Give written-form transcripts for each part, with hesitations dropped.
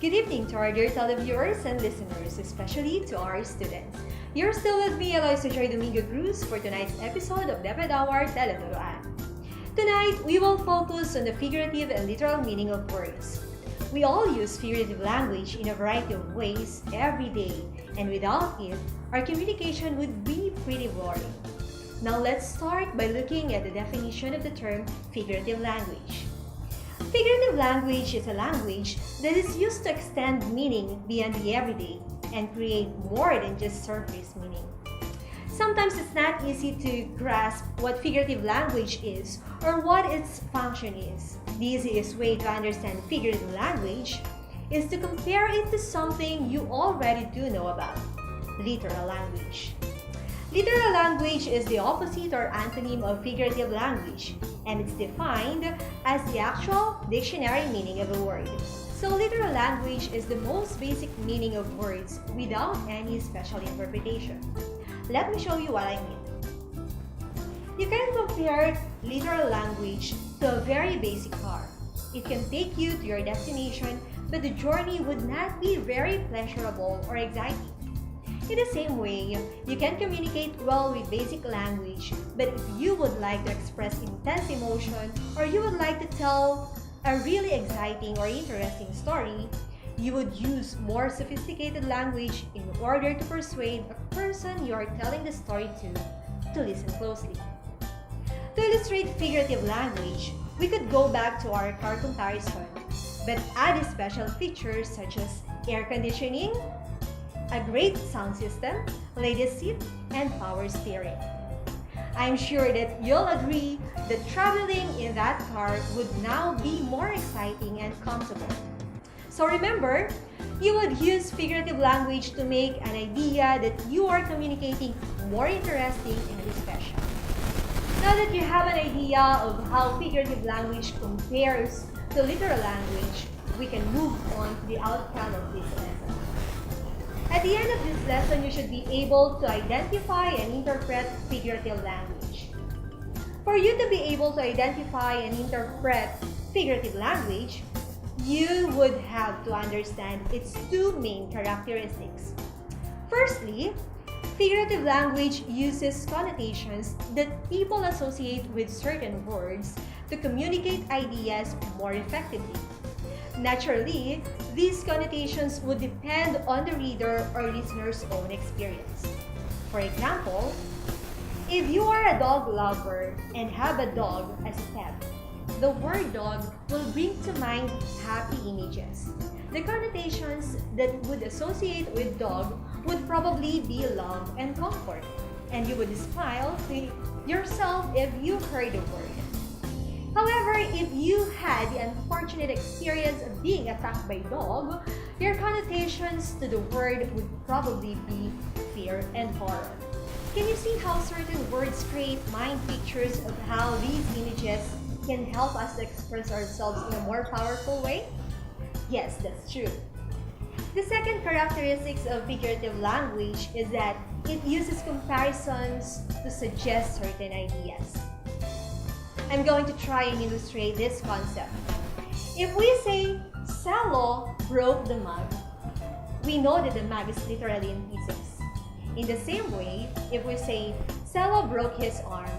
Good evening to our dear televiewers and listeners, especially to our students. You're still with me, Eloisa Joy Domingo Cruz, for tonight's episode of DepED Hour, Tele-Turuan. Tonight, we will focus on the figurative and literal meaning of words. We all use figurative language in a variety of ways every day, and without it, our communication would be pretty boring. Now let's start by looking at the definition of the term figurative language. Figurative language is a language that is used to extend meaning beyond the everyday and create more than just surface meaning. Sometimes it's not easy to grasp what figurative language is or what its function is. The easiest way to understand figurative language is to compare it to something you already do know about, literal language. Literal language is the opposite or antonym of figurative language, and it's defined as the actual dictionary meaning of a word. So literal language is the most basic meaning of words without any special interpretation. Let me show you what I mean. You can compare literal language to a very basic car. It can take you to your destination, but the journey would not be very pleasurable or exciting. In the same way, you can communicate well with basic language, but if you would like to express intense emotion or you would like to tell a really exciting or interesting story, you would use more sophisticated language in order to persuade a person you are telling the story to listen closely. To illustrate figurative language, we could go back to our car comparison, but add special features such as air conditioning, a great sound system, ladies seat, and power steering. I'm sure that you'll agree that traveling in that car would now be more exciting and comfortable. So remember, you would use figurative language to make an idea that you are communicating more interesting and special. Now that you have an idea of how figurative language compares to literal language, we can move on to the outcome of this lesson. At the end of this lesson, you should be able to identify and interpret figurative language. For you to be able to identify and interpret figurative language, you would have to understand its two main characteristics. Firstly, figurative language uses connotations that people associate with certain words to communicate ideas more effectively. Naturally, these connotations would depend on the reader or listener's own experience. For example, if you are a dog lover and have a dog as a pet, the word dog will bring to mind happy images. The connotations that would associate with dog would probably be love and comfort, and you would smile to yourself if you heard the word. However, if you had the unfortunate experience of being attacked by a dog, your connotations to the word would probably be fear and horror. Can you see how certain words create mind pictures of how these images can help us express ourselves in a more powerful way? Yes, that's true. The second characteristic of figurative language is that it uses comparisons to suggest certain ideas. I'm going to try and illustrate this concept. If we say, Cello broke the mug, we know that the mug is literally in pieces. In the same way, if we say, Cello broke his arm,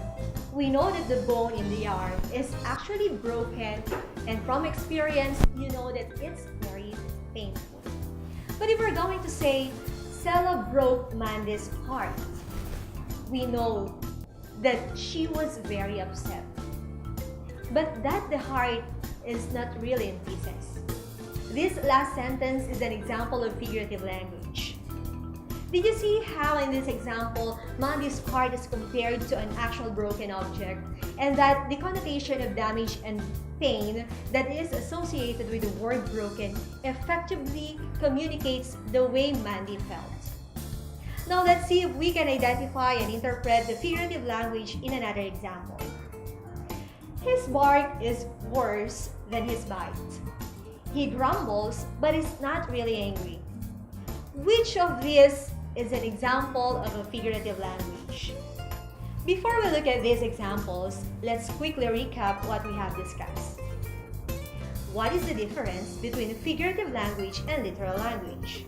we know that the bone in the arm is actually broken, and from experience, you know that it's very painful. But if we're going to say, Cello broke Mandy's heart, we know that she was very upset, but that the heart is not really in pieces. This last sentence is an example of figurative language. Did you see how in this example, Mandy's heart is compared to an actual broken object, and that the connotation of damage and pain that is associated with the word broken effectively communicates the way Mandy felt? Now let's see if we can identify and interpret the figurative language in another example. His bark is worse than his bite. He grumbles, but is not really angry. Which of these is an example of a figurative language? Before we look at these examples, let's quickly recap what we have discussed. What is the difference between figurative language and literal language?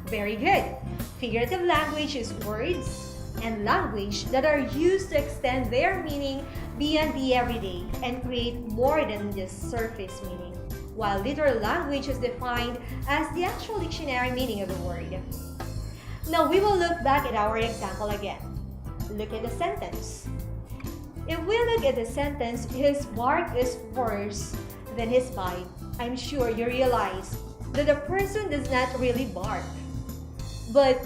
Very good. Figurative language is words and language that are used to extend their meaning beyond the everyday and create more than just surface meaning, while literal language is defined as the actual dictionary meaning of the word. Now we will look back at our example again. Look at the sentence. If we look at the sentence, his bark is worse than his bite, I'm sure you realize that the person does not really bark. But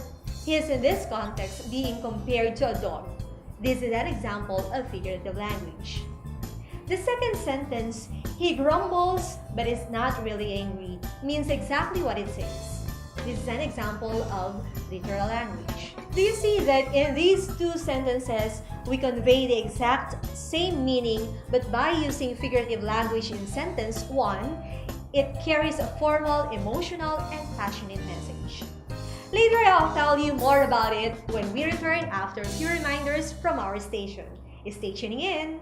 he is in this context being compared to a dog. This is an example of figurative language. The second sentence, he grumbles but is not really angry, means exactly what it says. This is an example of literal language. Do you see that in these two sentences, we convey the exact same meaning, but by using figurative language in sentence 1, it carries a formal, emotional, and passionate message. Later, I'll tell you more about it when we return after a few reminders from our station. Stay tuning in!